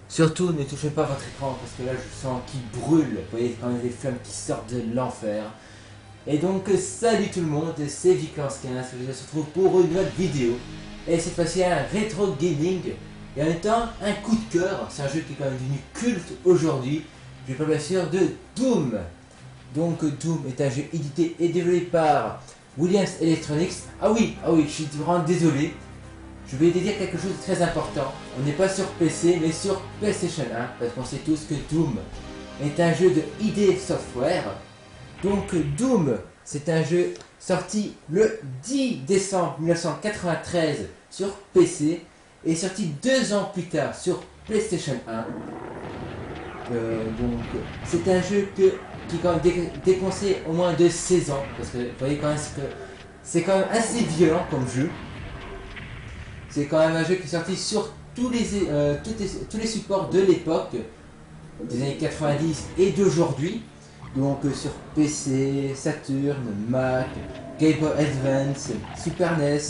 Surtout, ne touchez pas votre écran parce que là, je sens qu'il brûle. Vous voyez quand même des flammes qui sortent de l'enfer. Et donc, salut tout le monde, c'est Vicans15. Je se retrouve pour une nouvelle vidéo. Et cette fois-ci, un rétro gaming. Et en même temps, un coup de cœur. C'est un jeu qui est quand même devenu culte aujourd'hui. Je parle bien sûr de Doom. Donc, Doom est un jeu édité et développé par Williams Electronics. Je suis vraiment désolé. Je vais te dire quelque chose de très important. On n'est pas sur PC, mais sur PlayStation 1, parce qu'on sait tous que Doom est un jeu de ID Software. Donc Doom, c'est un jeu sorti le 10 décembre 1993 sur PC et sorti 2 ans plus tard sur PlayStation 1. Donc c'est un jeu qui quand même déconseille au moins de 16 ans, parce que vous voyez quand même que c'est quand même assez violent comme jeu. C'est quand même un jeu qui est sorti sur tous les supports de l'époque, des années 90 et d'aujourd'hui. Donc sur PC, Saturn, Mac, Game Boy Advance, Super NES,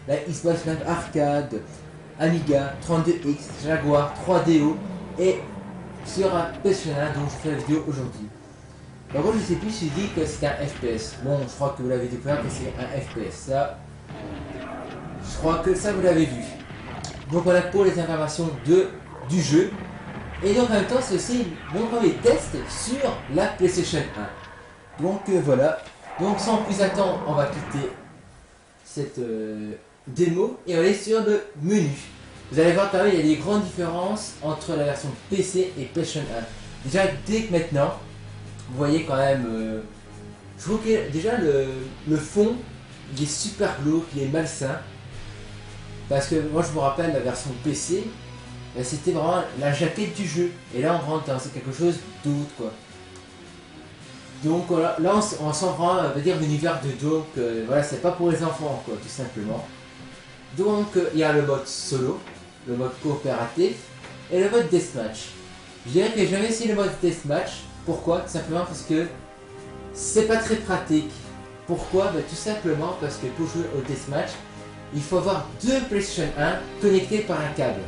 la Xbox Live Arcade, Amiga, 32X, Jaguar, 3DO et sur un PlayStation 1 dont je fais la vidéo aujourd'hui. Par contre, je sais plus si je dis que c'est un FPS. Bon, je crois que vous l'avez découvert que c'est un FPS. Ça, je crois que ça vous l'avez vu. Donc voilà pour les informations du jeu. Et donc en même temps c'est aussi mon premier test sur la PlayStation 1. Donc voilà. Donc sans plus attendre, on va quitter cette démo et on va aller sur le menu. Vous allez voir quand même il y a des grandes différences entre la version PC et PlayStation 1. Déjà dès que maintenant, vous voyez quand même, je trouve que déjà le fond il est super lourd, il est malsain. Parce que moi je me rappelle la version PC, c'était vraiment la jaquette du jeu. Et là on rentre dans quelque chose d'autre quoi. Donc voilà, là on sent vraiment, on va dire, l'univers de Doom. Voilà, c'est pas pour les enfants quoi, tout simplement. Donc il y a le mode solo, le mode coopératif et le mode deathmatch. Je dirais que j'ai jamais essayé le mode deathmatch. Pourquoi? Tout simplement parce que c'est pas très pratique. Pourquoi? Tout simplement parce que pour jouer au deathmatch, il faut avoir 2 PlayStation 1 connectés par un câble.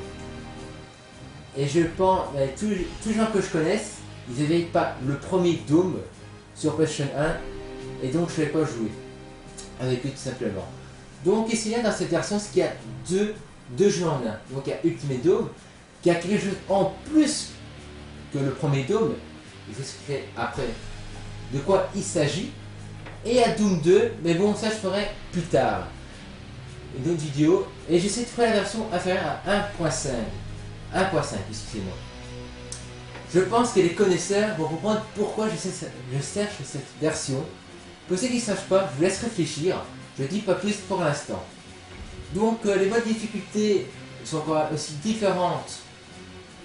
Et je pense, tous les gens que je connaisse, ils n'avaient pas le premier Doom sur PlayStation 1 et donc je ne vais pas jouer avec eux tout simplement. Donc ici dans cette version, c'est qu'il y a deux jeux en un. Donc il y a Ultimate Doom qui a quelque chose en plus que le premier Doom. Je vous expliquerai après de quoi il s'agit. Et il y a Doom 2, mais bon ça je ferai plus tard. Une autre vidéo et j'essaie de faire la version inférieure à 1.5. 1.5, excusez-moi. Je pense que les connaisseurs vont comprendre pourquoi je cherche cette version. Pour ceux qui ne sachent pas, je vous laisse réfléchir. Je ne dis pas plus pour l'instant. Donc les modes de difficulté sont encore aussi différentes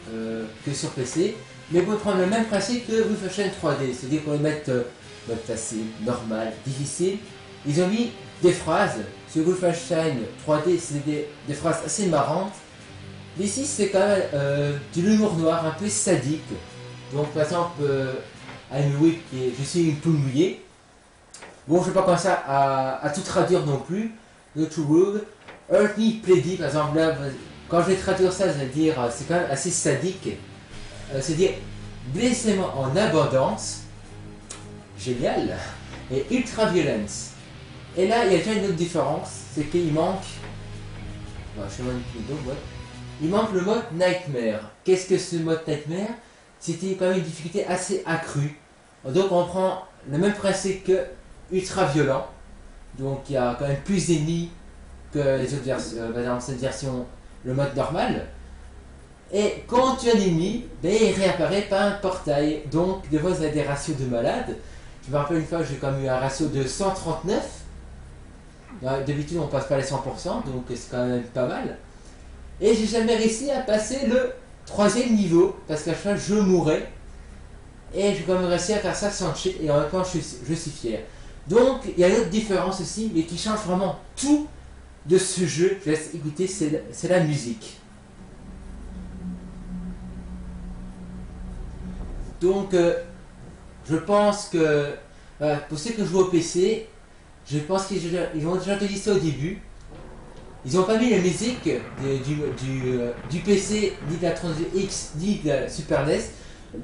que sur PC. Mais vous pouvez prendre le même principe que Wolfenstein 3D. C'est-à-dire qu'on va mettre mode facile, normal, difficile. Ils ont mis des phrases. Sur Wolfenstein 3D, c'est des phrases assez marrantes. Ici, c'est quand même de l'humour noir, un peu sadique. Donc, par exemple, I'm weak et je suis une poule mouillée. Bon, je ne vais pas commencer à tout traduire non plus. The true word. Hurt me, pleady, par exemple, là, quand je vais traduire ça, je vais dire, c'est quand même assez sadique. C'est-à-dire, blessez-moi en abondance. Génial. Et ultra violence. Et là, il y a déjà une autre différence, c'est qu'il manque... Il manque le mode Nightmare. Qu'est-ce que ce mode Nightmare? C'était quand même une difficulté assez accrue. Donc on prend le même principe que ultra violent. Donc il y a quand même plus d'ennemis que les autres versions. Dans cette version, le mode normal. Et quand tu as un ennemi, il réapparaît par un portail. Donc des fois vous avez des ratios de malade. Je me rappelle une fois, j'ai quand même eu un ratio de 139. D'habitude on passe pas les 100%, donc c'est quand même pas mal. Et j'ai jamais réussi à passer le 3e niveau, parce qu'à chaque fois je mourais. Et j'ai quand même réussi à faire ça sans cheat, et en même temps je suis fier. Donc il y a une autre différence aussi, mais qui change vraiment tout de ce jeu. Je laisse écouter, c'est la musique. Donc je pense que pour ceux qui jouent au PC, je pense qu'ils ont déjà entendu ça au début. Ils ont pas mis la musique du PC, ni de la 32X, ni de la Super NES.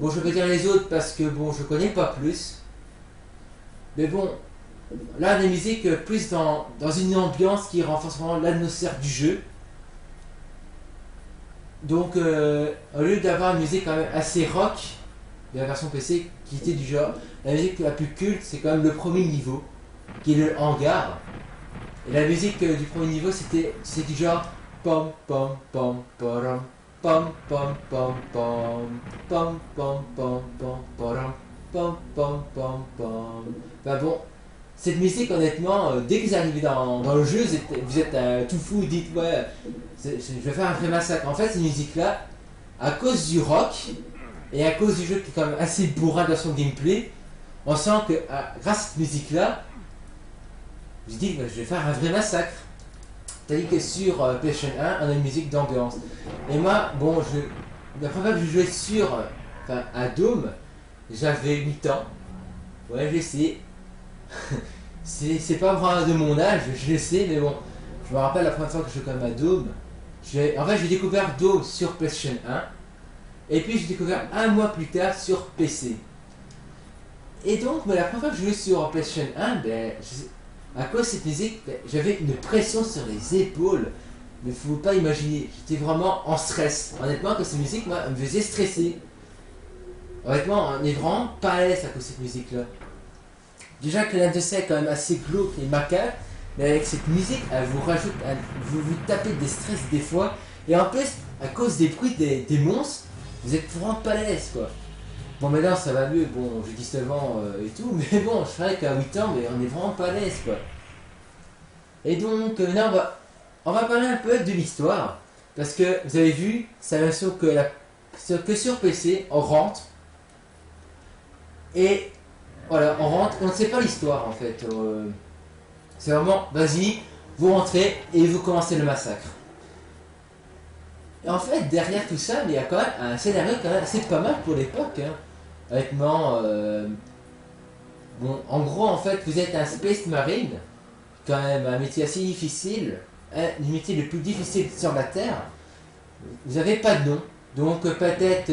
Bon, je peux dire les autres parce que bon, je connais pas plus. Mais bon, là, des musiques plus dans une ambiance qui renforce vraiment l'atmosphère du jeu. Donc, au lieu d'avoir une musique quand même assez rock de la version PC, qui était du genre, la musique la plus culte, c'est quand même le premier niveau, qui est le hangar. Et la musique du premier niveau, c'est du genre pom pom pom pom pom pom pom pom pom pom pom pom pom pom pom pom pom. Enfin bon, cette musique honnêtement, dès que vous arrivez dans le jeu, vous êtes tout fou, vous dites ouais, je vais faire un vrai massacre. En fait, cette musique-là, à cause du rock et à cause du jeu qui est quand même assez bourrin dans son gameplay, on sent que grâce à cette musique-là, je dis bah, je vais faire un vrai massacre. C'est-à-dire que sur PlayStation 1, on a une musique d'ambiance. Et moi, bon, la première fois que je jouais à Doom, j'avais 8 ans. Ouais, je sais. c'est pas vraiment de mon âge, je le sais, mais bon. Je me rappelle la première fois que je jouais comme à Doom. En fait, j'ai découvert Doom sur PlayStation 1. Et puis, j'ai découvert un mois plus tard sur PC. Et donc, mais la première fois que je jouais sur PlayStation 1, ben, à cause de cette musique, ben, j'avais une pression sur les épaules. Mais faut pas imaginer, j'étais vraiment en stress. Honnêtement, que cette musique, moi, me faisait stresser. Honnêtement, on est vraiment pas à l'aise à cause de cette musique-là. Déjà que l'industrie est quand même assez glauque et macabre, mais avec cette musique, elle vous rajoute, vous tapez des stress des fois. Et en plus, à cause des bruits des monstres, vous êtes vraiment pas à l'aise, quoi. Bon, maintenant ça va mieux, bon, j'ai 19 ans et tout, mais bon, je ferais qu'à 8 ans, mais on est vraiment pas à l'aise, quoi. Et donc, là, on va parler un peu de l'histoire, parce que vous avez vu, c'est la version que sur PC, on rentre, et voilà, on rentre, on ne sait pas l'histoire en fait. C'est vraiment, vas-y, vous rentrez et vous commencez le massacre. Et en fait, derrière tout ça, il y a quand même un scénario quand même assez pas mal pour l'époque. Hein. Honnêtement, bon, en gros, en fait, vous êtes un Space Marine, quand même un métier assez difficile, un métier le plus difficile sur la Terre. Vous n'avez pas de nom, donc peut-être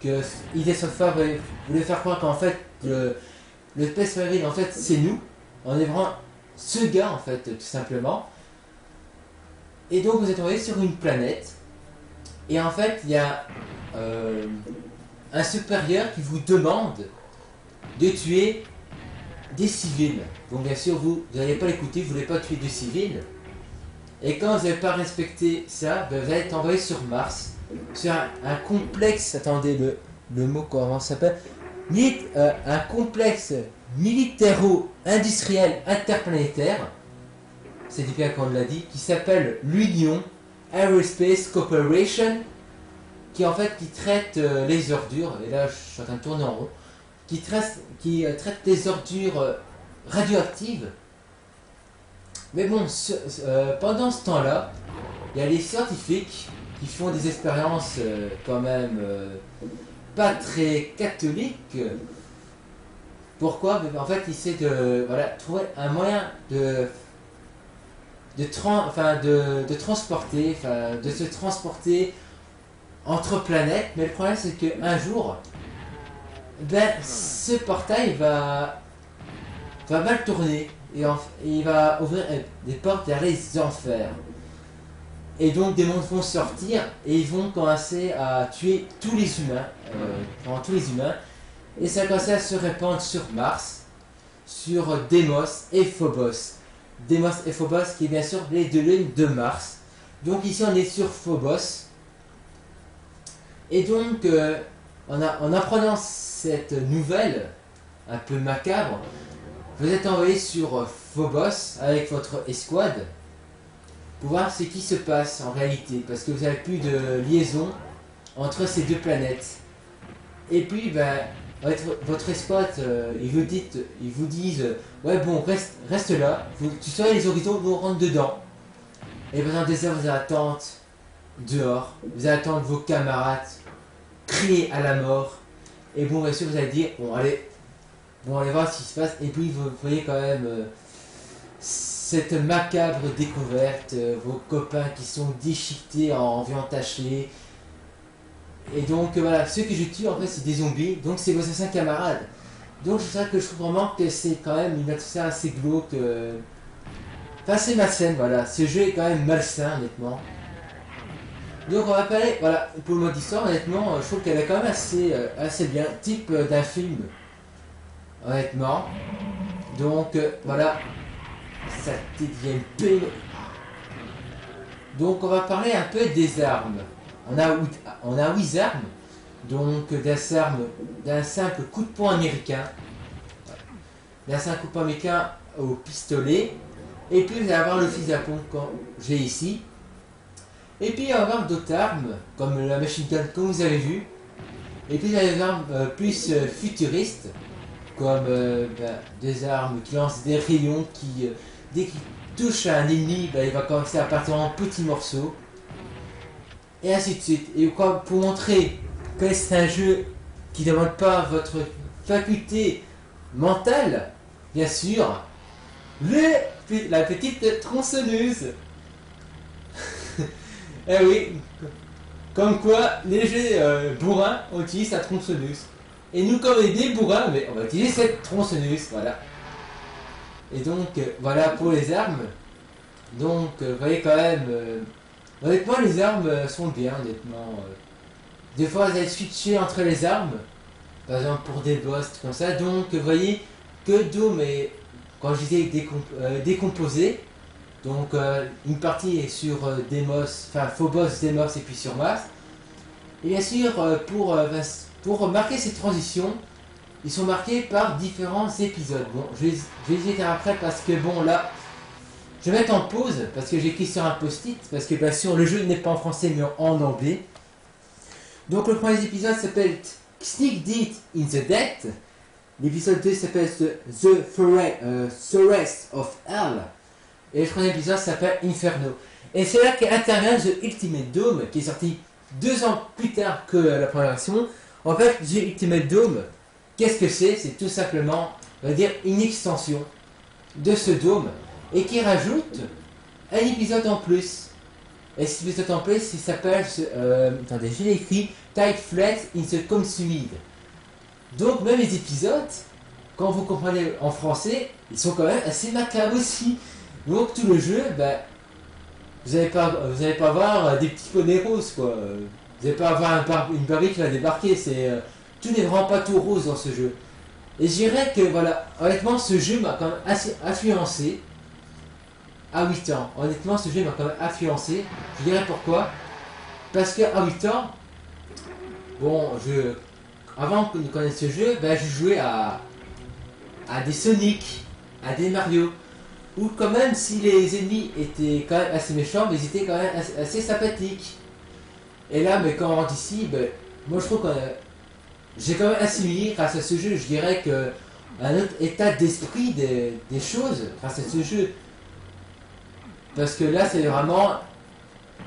que ID Software voulait faire croire qu'en fait, le Space Marine, en fait, c'est nous. On est vraiment ce gars, en fait, tout simplement. Et donc, vous êtes envoyé sur une planète. Et en fait, il y a un supérieur qui vous demande de tuer des civils. Donc, bien sûr, vous n'allez pas l'écouter, vous ne voulez pas tuer des civils. Et quand vous n'avez pas respecté ça, ben, vous allez être envoyé sur Mars, sur un complexe, attendez, le mot comment ça s'appelle, un complexe militaro-industriel interplanétaire, c'est bien qu'on l'a dit, qui s'appelle l'Union Aerospace Corporation, qui en fait qui traite les ordures, et là je suis en train de tourner en rond, qui traite les ordures radioactives. Mais bon, pendant ce temps-là, il y a les scientifiques qui font des expériences quand même pas très catholiques. Pourquoi? En fait, ils essaient de trouver un moyen de transporter, de se transporter entre planètes. Mais le problème, c'est qu'un jour, ben, ce portail va mal tourner. Et il va ouvrir des portes vers les enfers. Et donc des monstres vont sortir et ils vont commencer à tuer tous les humains. Et ça va commencer à se répandre sur Mars, sur Deimos et Phobos. Deimos et Phobos qui est bien sûr les deux lunes de Mars. Donc ici on est sur Phobos. Et donc en apprenant cette nouvelle un peu macabre, vous êtes envoyé sur Phobos avec votre escouade pour voir ce qui se passe en réalité, parce que vous n'avez plus de liaison entre ces deux planètes. Et puis, ben, votre escouade, ils vous disent, ouais bon, reste là, tu seras les horizons, vous rentrez dedans. Et pendant des heures, vous allez attendre dehors, vous allez attendre vos camarades crier à la mort. Et bon, bien sûr, vous allez dire, bon, allez voir ce qui se passe. Et puis, vous voyez quand même, cette macabre découverte, vos copains qui sont déchiquetés en viande tachée. Et donc voilà, ceux que je tue en fait c'est des zombies, donc c'est vos assassins camarades. Donc c'est ça que je trouve vraiment que c'est quand même une atmosphère assez glauque. Enfin c'est malsaine, voilà. Ce jeu est quand même malsain honnêtement. Donc on va parler, voilà, pour le mode histoire, honnêtement, je trouve qu'elle est quand même assez bien, type d'un film, honnêtement. Donc voilà, ça devient peu. Donc on va parler un peu des armes. On a 8 armes, donc d'un simple coup de poing américain, d'un simple coup de poing américain au pistolet, et puis vous allez avoir le fusil à pompe que j'ai ici. Et puis on va avoir d'autres armes, comme la machine gun comme vous avez vu. Et puis il y a des armes plus futuristes, comme des armes qui lancent des rayons qui, dès qu'ils touchent à un ennemi, il va commencer à partir en petits morceaux. Et ainsi de suite. Et pour montrer que c'est un jeu qui ne demande pas votre faculté mentale, bien sûr, la petite tronçonneuse. Eh oui, comme quoi les jeux bourrins utilisent la tronçonneuse. Et nous, comme des bourrins, mais on va utiliser cette tronçonneuse, voilà. Et donc, voilà pour les armes. Donc, vous voyez quand même, honnêtement, les armes sont bien, honnêtement. Des fois, vous allez switcher entre les armes, par exemple pour des boss, comme ça. Donc, vous voyez que Doom est, quand je disais décomposé, donc une partie est sur Deimos, enfin Phobos, Deimos et puis sur Mars. Et bien sûr, pour marquer ces transitions, ils sont marqués par différents épisodes. Bon, je vais les dire après parce que bon là, je vais mettre en pause parce que j'ai écrit sur un post-it, parce que bien sûr le jeu n'est pas en français mais en anglais. Donc le premier épisode s'appelle Sneak Deep in the Death. L'épisode 2 s'appelle The Forest of Hell. Et le troisième épisode s'appelle Inferno. Et c'est là qu'intervient The Ultimate Doom, qui est sorti 2 ans plus tard que la première version. En fait, The Ultimate Doom, qu'est-ce que c'est? C'est tout simplement, on va dire, une extension de ce Doom, et qui rajoute un épisode en plus. Et cet épisode en plus, il s'appelle, attendez, je l'ai écrit, Tight Flat in the Consumed. Donc même les épisodes, quand vous comprenez en français, ils sont quand même assez macabres aussi. Donc tout le jeu, vous n'allez pas voir des petits poneys roses quoi. Vous n'allez pas avoir une Barbie qui va débarquer. Tout n'est vraiment pas tout rose dans ce jeu. Et je dirais que voilà, honnêtement ce jeu m'a quand même assez influencé à 8 ans. Honnêtement ce jeu m'a quand même influencé. Je dirais pourquoi. Parce qu'à 8 ans, bon, avant de connaître ce jeu, je jouais à des Sonic, à des Mario. Ou quand même si les ennemis étaient quand même assez méchants, mais ils étaient quand même assez sympathiques. Et là, mais quand on rentre ici, moi je trouve que j'ai quand même assimilé grâce à ce jeu, je dirais que un autre état d'esprit des choses grâce à ce jeu. Parce que là c'est vraiment,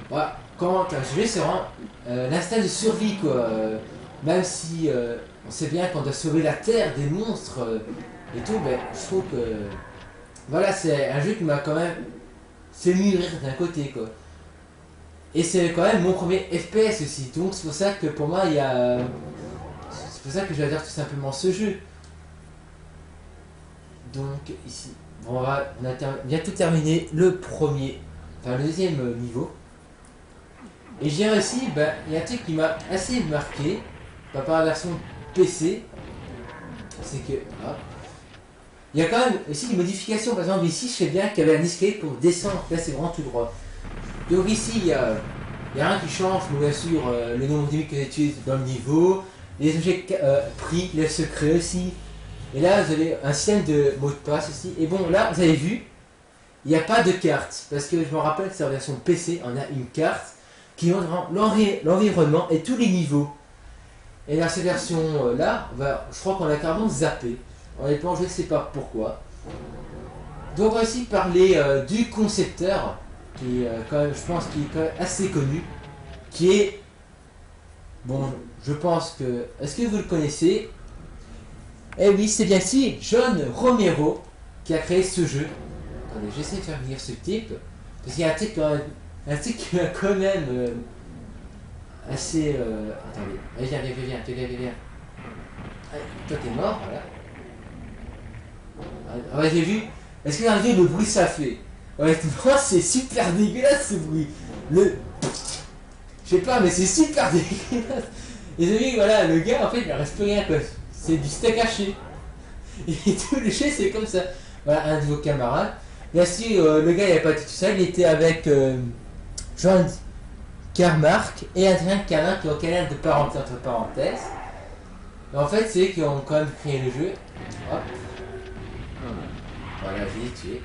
voilà, quand un jeu c'est vraiment l'instinct de survie quoi. Même si on sait bien qu'on doit sauver la terre des monstres et tout, je trouve que voilà, c'est un jeu qui m'a quand même fait mûrir d'un côté quoi. Et c'est quand même mon premier FPS aussi, donc c'est pour ça que pour moi c'est pour ça que j'adore tout simplement ce jeu. Donc ici, bon, on a bientôt terminé le deuxième niveau. Et j'ai réussi, il y a un truc qui m'a assez marqué, par rapport à la version PC, c'est que, il y a quand même aussi des modifications. Par exemple ici je sais bien qu'il y avait un escalier pour descendre, là c'est vraiment tout droit. Donc ici il y a rien qui change, mais bien sûr le nombre d'ennemis que vous utilisez dans le niveau, les objets pris, les secrets aussi. Et là vous avez un système de mot de passe aussi. Et bon là vous avez vu, il n'y a pas de carte, parce que je me rappelle que sur la version PC on a une carte qui montre l'environnement et tous les niveaux. Et dans cette version là, je crois qu'on a carrément zappé. Honnêtement, je ne sais pas pourquoi. Donc on va aussi parler du concepteur, qui quand même, je pense qu'il est quand même assez connu, qui est, bon, je pense que, est-ce que vous le connaissez? Eh oui, c'est bien si John Romero qui a créé ce jeu. attendez, j'essaie de faire venir ce type. Parce qu'il y a un truc qui m'a quand même assez. Attendez, allez, viens. Allez, toi t'es mort, voilà. Ah ouais, j'ai vu. Est-ce que vous avez vu le bruit que ça fait? Honnêtement, c'est super dégueulasse ce bruit. Je sais pas, mais c'est super dégueulasse. Et vous avez vu, voilà, le gars en fait il ne reste plus rien quoi. C'est du steak haché. Et tout le chien c'est comme ça. Voilà, un de vos camarades. Bien sûr, le gars il n'avait pas été tout seul, il était avec John Carmack et Adrien Canin qui ont canal de parenté entre parenthèses. Et en fait, c'est eux qui ont quand même créé le jeu. Hop. Voilà, je l'ai tué.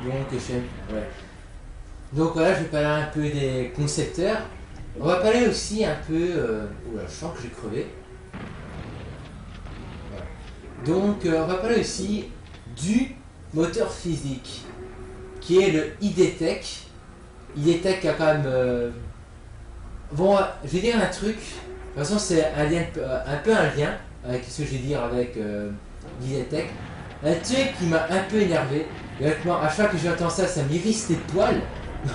Ouais. Donc voilà, je vais parler un peu des concepteurs. On va parler aussi un peu. Oula, je sens que j'ai crevé. Voilà. Donc, on va parler aussi du moteur physique qui est le IDTech. IDTech a quand même. Bon, je vais dire un truc. De toute façon, c'est un peu un lien avec ce que je vais dire avec l'IDTech. Un truc qui m'a un peu énervé. Et honnêtement, à chaque fois que j'entends ça, ça m'irrisse les poils.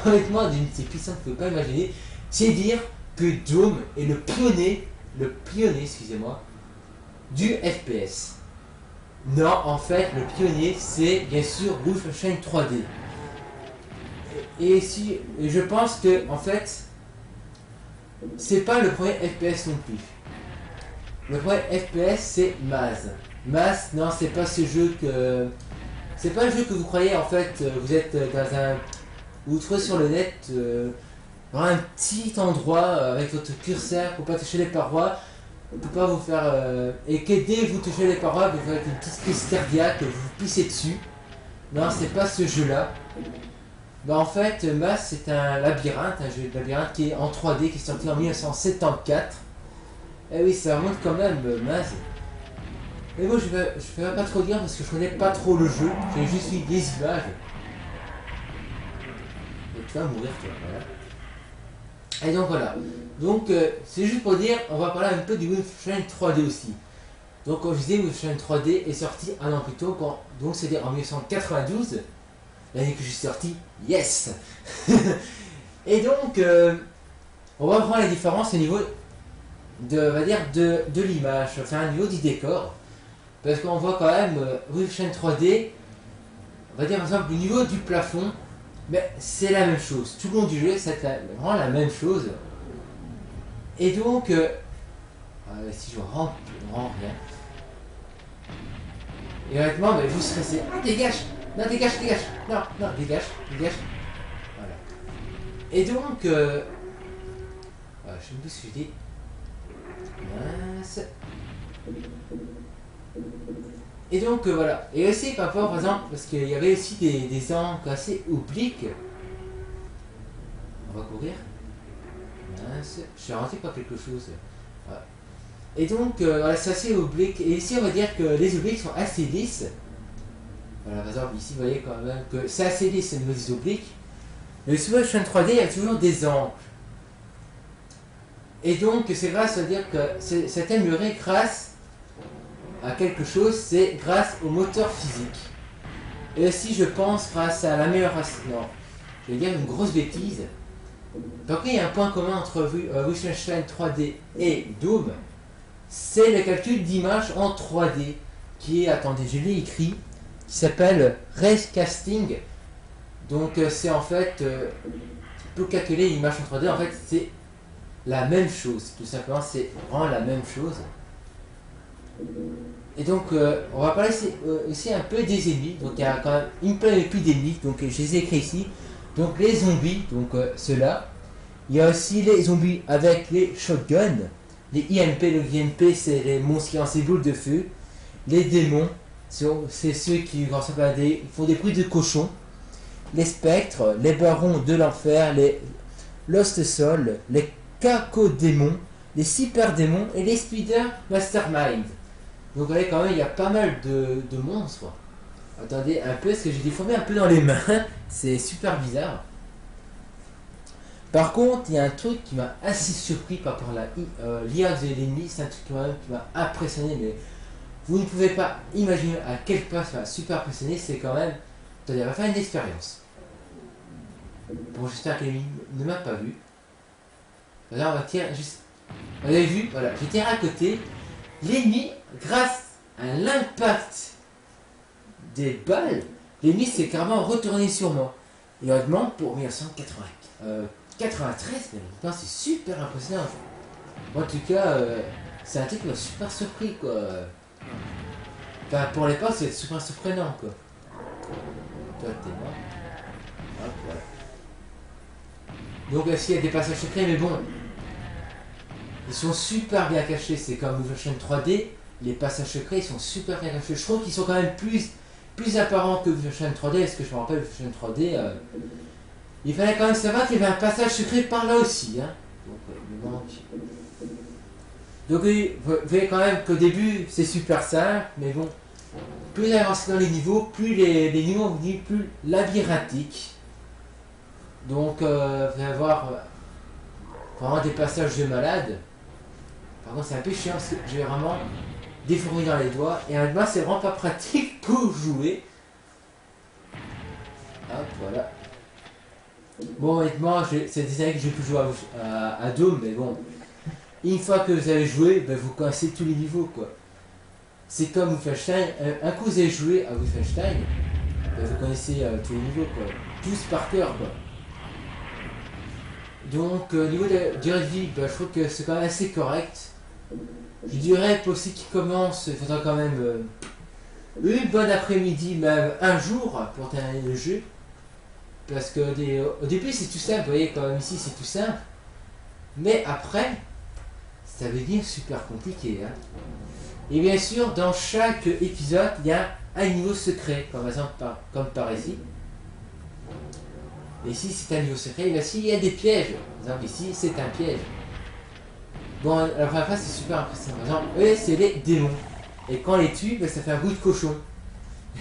Honnêtement, d'une c'est puissant que vous ne pouvez pas imaginer. C'est dire que Doom est le pionnier, excusez-moi, du FPS. Non, en fait, le pionnier, c'est bien sûr Wolfenstein 3D. Et je pense que, en fait, c'est pas le premier FPS non plus. Le premier FPS, c'est Maz. Maz, non, c'est pas ce jeu que. C'est pas le jeu que vous croyez, en fait, vous êtes dans un. Vous trouvez sur le net dans un petit endroit avec votre curseur pour pas toucher les parois, pour pas vous faire. Et que dès que vous touchez les parois, vous faites une petite crise cardiaque, vous vous pissez dessus. Non, c'est pas ce jeu-là. Bah en fait, Maz c'est un labyrinthe, un jeu de labyrinthe qui est en 3D, qui est sorti en 1974. Eh oui, ça remonte quand même, Maz. Mais moi, je vais pas trop dire parce que je connais pas trop le jeu, j'ai juste vu des images. Et tu vas mourir, toi, voilà. Et donc voilà. Donc, c'est juste pour dire, on va parler un peu du Wolfenstein 3D aussi. Donc, comme je disais, Wolfenstein 3D est sorti un an plus tôt, donc c'est-à-dire en 1992. L'année que je suis sorti, yes. Et donc, on va voir la différence au niveau de l'image, enfin au niveau du décor. Parce qu'on voit quand même Wolfenstein 3D, on va dire par exemple au niveau du plafond, mais c'est la même chose. Tout le long du jeu, c'est vraiment la même chose. Et donc, si je rends rien. Et honnêtement, mais vous stressez. Ah, dégage! Non, dégage! Non, dégage. Voilà. Et donc, voilà, je sais même plus ce que je dis. Mince. Et donc, voilà. Et aussi, par rapport, par exemple, parce qu'il y avait aussi des angles assez obliques. On va courir. Mince. Je suis rentré par quelque chose. Voilà. Et donc, voilà, c'est assez oblique. Et ici, on va dire que les obliques sont assez lisses. Voilà, par exemple, ici, vous voyez quand même que c'est assez lisse au niveau des obliques. Mais sur Wolfenstein 3D, il y a toujours des angles. Et donc, c'est grâce à dire que c'est amélioré grâce à quelque chose, c'est grâce au moteur physique. Et aussi, je pense, grâce à l'amélioration. Non, je vais dire une grosse bêtise. Donc, il y a un point commun entre Wolfenstein 3D et Doom, c'est le calcul d'image en 3D, qui est, attendez, je l'ai écrit, qui s'appelle Raycasting. Donc, c'est en fait, pour calculer l'image en 3D, en fait, c'est la même chose, tout simplement, c'est vraiment la même chose. Et donc, on va parler aussi un peu des ennemis. Donc, il y a quand même une panoplie d'ennemis. Donc, je les ai écrits ici. Donc, les zombies, donc ceux-là. Il y a aussi les zombies avec les shotguns. Les IMP, le IMP, c'est les monstres qui ont ces boules de feu. Les démons, c'est ceux qui font des bruits de cochon. Les spectres, les barons de l'enfer, les Lost Souls, les cacodémons, les super-démons et les spider mastermind. Donc vous voyez quand même, il y a pas mal de monstres. Attendez un peu, parce que j'ai déformé un peu dans les mains. C'est super bizarre. Par contre, il y a un truc qui m'a assez surpris par rapport à l'IA de l'ennemi. C'est un truc quand même qui m'a impressionné. Mais Vous ne pouvez pas imaginer à quel point ça m'a super impressionné, c'est quand même, attendez, on va faire une expérience. Bon, j'espère qu'Emile ne m'a pas vu. Là, on va tirer juste. Vous avez vu, voilà, j'ai tiré à côté. L'ennemi, grâce à l'impact des balles, l'ennemi s'est carrément retourné sur moi. Et honnêtement, pour 1993, c'est super impressionnant. En tout cas, c'est un truc qui m'a super surpris, quoi. Enfin, pour l'époque, c'est super surprenant, quoi. Toi, t'es mort. Hop, voilà. Donc, s'il y a des passages secrets, mais bon, ils sont super bien cachés. C'est comme Wolfenstein 3D, les passages secrets, ils sont super bien cachés. Je trouve qu'ils sont quand même plus apparents que Wolfenstein 3D, parce que je me rappelle, Wolfenstein 3D, il fallait quand même savoir qu'il y avait un passage secret par là aussi, hein. Donc oui, vous voyez quand même qu'au début, c'est super simple, mais bon, plus avancé dans les niveaux, plus les niveaux vont devenir plus labyrinthiques. Donc, vous allez avoir vraiment des passages de malade. Par contre, c'est un peu chiant parce que j'ai vraiment des fourmis dans les doigts. Et honnêtement, c'est vraiment pas pratique pour jouer. Hop, voilà. Bon, honnêtement, c'est des années que j'ai pu jouer à Doom, mais bon. Une fois que vous avez joué, ben, vous connaissez tous les niveaux, quoi. C'est comme Wolfenstein. Un coup vous avez joué à Wolfenstein, ben, vous connaissez tous les niveaux, quoi. Tous par cœur, quoi. Donc, au niveau de durée de vie, ben, je trouve que c'est quand même assez correct. Je dirais pour ceux qui commencent, il faudra quand même une bonne après-midi, même un jour, pour terminer le jeu. Parce que au début c'est tout simple, vous voyez, quand même ici c'est tout simple. Mais après, ça va devenir super compliqué. Hein. Et bien sûr, dans chaque épisode, il y a un niveau secret, comme par exemple comme par ici. Et ici c'est un niveau secret, et ici il y a des pièges. Par exemple ici c'est un piège. Bon, la première fois c'est super impressionnant. Par exemple, eux c'est les démons. Et quand on les tue, ben, ça fait un goût de cochon.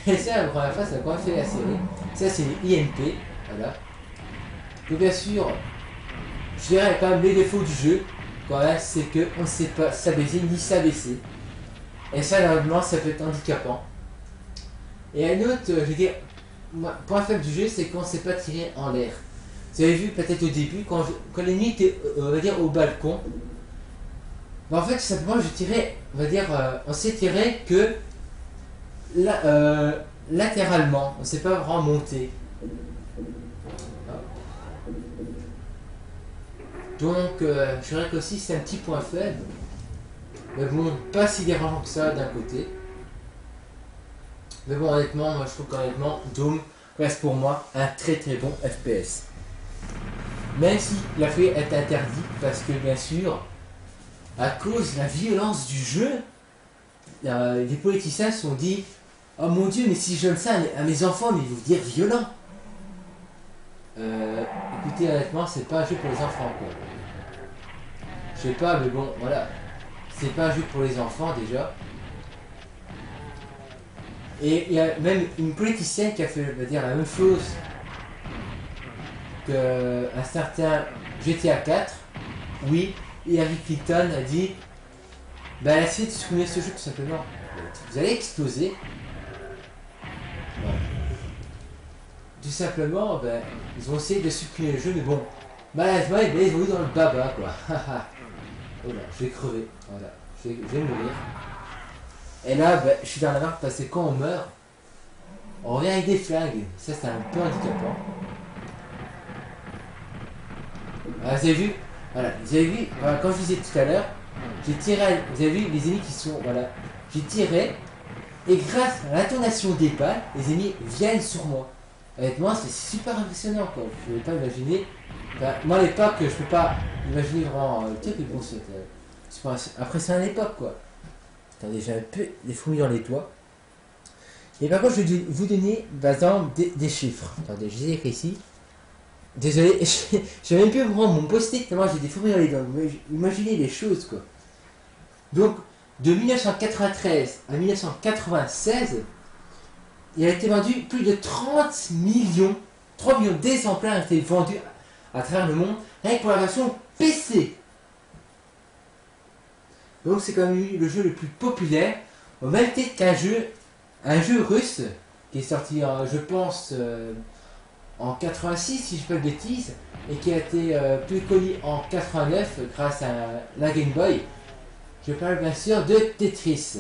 Et ça, la première fois, ça a quand même fait la série. Ça c'est les IMP. Voilà. Donc bien sûr, je dirais quand même les défauts du jeu, quand même, c'est qu'on ne sait pas s'abaisser ni s'abaisser. Et ça, normalement, ça peut être handicapant. Et un autre, je veux dire, point faible du jeu, c'est qu'on ne sait pas tirer en l'air. Vous avez vu peut-être au début, quand l'ennemi était, on va dire, au balcon, ben, en fait, tout simplement, je tirais, on va dire, on sait tirer que latéralement, on ne sait pas vraiment monter. Donc, je dirais qu'aussi c'est un petit point faible. Mais bon, pas si dérangeant que ça d'un côté. Mais bon, honnêtement, moi je trouve qu'honnêtement, Doom reste pour moi un très très bon FPS. Même si la feuille est interdit, parce que bien sûr, à cause de la violence du jeu, les politiciens se sont dit oh mon dieu, mais si je donne ça à mes enfants, mais ils vont dire violent. Écoutez, honnêtement, c'est pas un jeu pour les enfants, quoi. Je sais pas, mais bon, voilà. C'est pas un jeu pour les enfants, déjà. Et il y a même une politicienne qui a fait, on va dire, la même chose qu'un certain GTA 4. Oui, Hillary Clinton a dit bah, elle a essayé de supprimer ce jeu, tout simplement. Vous allez exploser. Voilà. Tout simplement, ben, ils ont essayé de supprimer le jeu, mais bon, malheureusement, ils ont eu dans le baba, quoi. Oh là, je vais crever, voilà, je vais mourir. Et là, ben, je suis dans la merde parce que quand on meurt, on revient avec des flingues. Ça, c'est un peu handicapant. Voilà, vous avez vu, voilà, vous avez vu, voilà, comme je disais tout à l'heure, j'ai tiré, vous avez vu les ennemis qui sont, voilà, j'ai tiré, et grâce à l'intonation des balles, les ennemis viennent sur moi. Honnêtement, c'est super impressionnant, quoi. Je ne pouvais pas imaginer. Enfin, moi, à l'époque, je peux pas imaginer vraiment le truc, mais bon, c'est impressionnant à l'époque, quoi. Attendez, j'ai un peu des fourmis dans les doigts. Et par contre, je vais vous donner, par exemple, des chiffres. Attendez, je les ai écrits ici. Désolé, j'ai même plus vraiment mon post-it, tellement j'ai des fourmis dans les doigts. Imaginez les choses, quoi. Donc, de 1993 à 1996, il a été vendu plus de 30 millions d'exemplaires ont été vendus à travers le monde, rien que pour la version PC. Donc c'est quand même le jeu le plus populaire. au même titre qu'un un jeu russe qui est sorti, je pense, en 86 si je ne fais pas de bêtises, et qui a été plus connu en 89 grâce à la Game Boy. Je parle bien sûr de Tetris.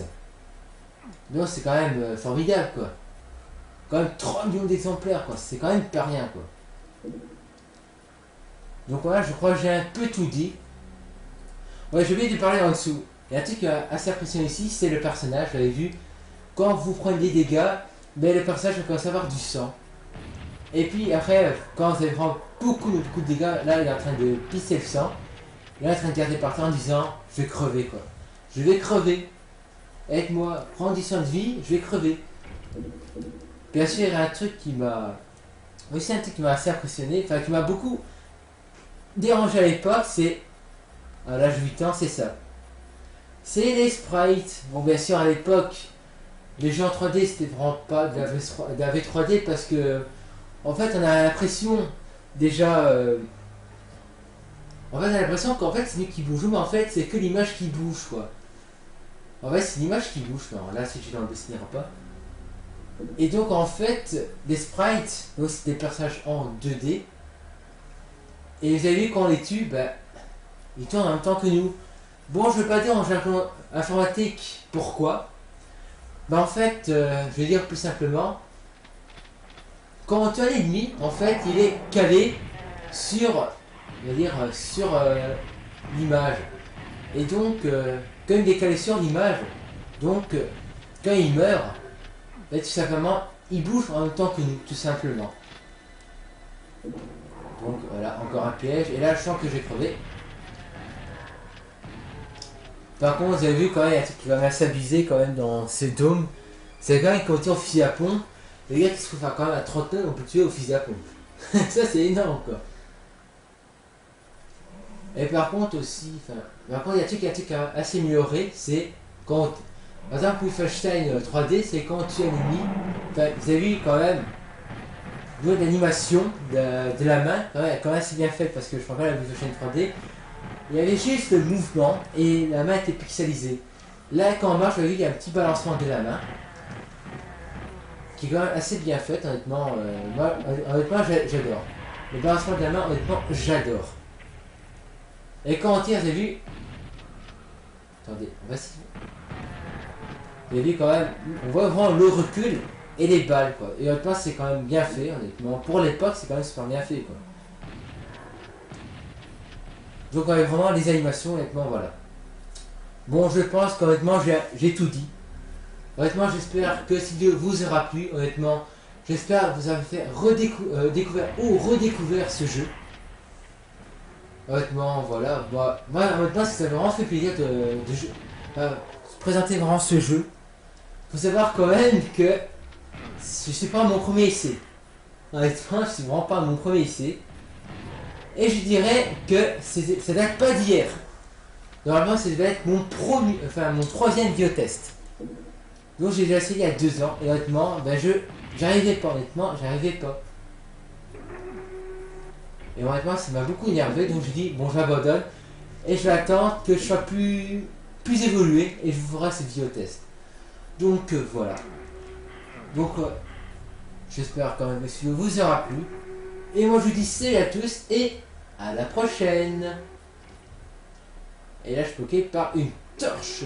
Donc c'est quand même formidable quoi. Quand même 3 millions d'exemplaires quoi, c'est quand même pas rien quoi. Donc voilà, je crois que j'ai un peu tout dit. Ouais, j'ai oublié de parler en dessous. Il y a un truc assez impressionnant ici, c'est le personnage, vous l'avez vu. Quand vous prenez des dégâts, ben, le personnage commence à avoir du sang. Et puis après, quand vous allez prendre beaucoup de dégâts, là il est en train de pisser le sang. Il est en train de garder par terre en disant je vais crever quoi. Je vais crever. Aide-moi, prends 10 soins de vie, je vais crever. Bien sûr, il y a un truc qui m'a. Aussi un truc qui m'a assez impressionné, enfin qui m'a beaucoup dérangé à l'époque, c'est. À l'âge de 8 ans, c'est ça. C'est les sprites. Bon, bien sûr, à l'époque, les jeux en 3D, c'était vraiment pas de la V3D parce que. En fait, on a l'impression déjà. En fait, on a l'impression qu'en fait, c'est lui qui bouge, mais en fait, c'est que l'image qui bouge, quoi. En fait, c'est l'image qui bouge. Non, là, si je ne le dessinerai pas. Et donc, en fait, les sprites, donc c'est des personnages en 2D. Et vous avez vu, quand on les tue, bah, ils tournent en même temps que nous. Bon, je ne vais pas dire en jargon informatique pourquoi. Bah, en fait, je vais dire plus simplement. Quand on tue un ennemi, en fait, il est calé sur, on va dire, sur l'image. Et donc, quand il est calé sur l'image, donc, quand il meurt, bah, tout simplement, il bouge en même temps que nous, tout simplement. Donc, voilà, encore un piège. Et là, je sens que j'ai crevé. Par contre, vous avez vu quand même, il y a un truc qui va m'assez abuser quand même dans ce dôme. C'est quand même quand on tire au fusil à pompe. Les gars qui se font quand même à 30 tonnes, on peut tuer au fusil à pompe. Ça, c'est énorme quoi. Et par contre aussi, par contre, il y a un truc assez amélioré, c'est quand, par exemple, Wolfenstein 3D, c'est quand on tue un ennemi. Enfin, vous avez vu quand même, l'animation de la main, quand même assez bien faite parce que je prends pas la Wolfenstein 3D. Il y avait juste le mouvement et la main était pixelisée. Là, quand on marche, vous avez vu, il y a un petit balancement de la main qui est quand même assez bien fait, honnêtement. Moi, honnêtement, j'adore. Le balancement de la main, honnêtement, j'adore. Et quand on tire, vous avez vu. Attendez, on va essayer. Vous avez vu quand même, on voit vraiment le recul et les balles, quoi. Et honnêtement, c'est quand même bien fait, honnêtement. Pour l'époque, c'est quand même super bien fait, quoi. Donc, on a vraiment les animations, honnêtement, voilà. Bon, je pense qu'honnêtement, j'ai tout dit. Honnêtement, j'espère que cette vidéo vous aura plu. Honnêtement, j'espère que vous avez fait découvert ou redécouvert ce jeu. Honnêtement, voilà. Moi honnêtement, ça m'a vraiment fait plaisir de présenter vraiment ce jeu. Faut savoir quand même que je suis pas mon premier essai. Honnêtement, je suis vraiment pas mon premier essai. Et je dirais que ça date pas d'hier. Normalement, ça devait être mon troisième biotest. Donc j'ai déjà essayé il y a 2 ans et honnêtement, ben j'arrivais pas, j'arrivais pas. Et honnêtement, ça m'a beaucoup énervé, donc je dis bon, j'abandonne et je vais attendre que je sois plus évolué et je vous ferai ce vidéo test. Donc voilà. Donc j'espère quand même que ce vidéo vous aura plu. Et moi je vous dis salut à tous et à la prochaine. Et là je suis bloqué par une torche.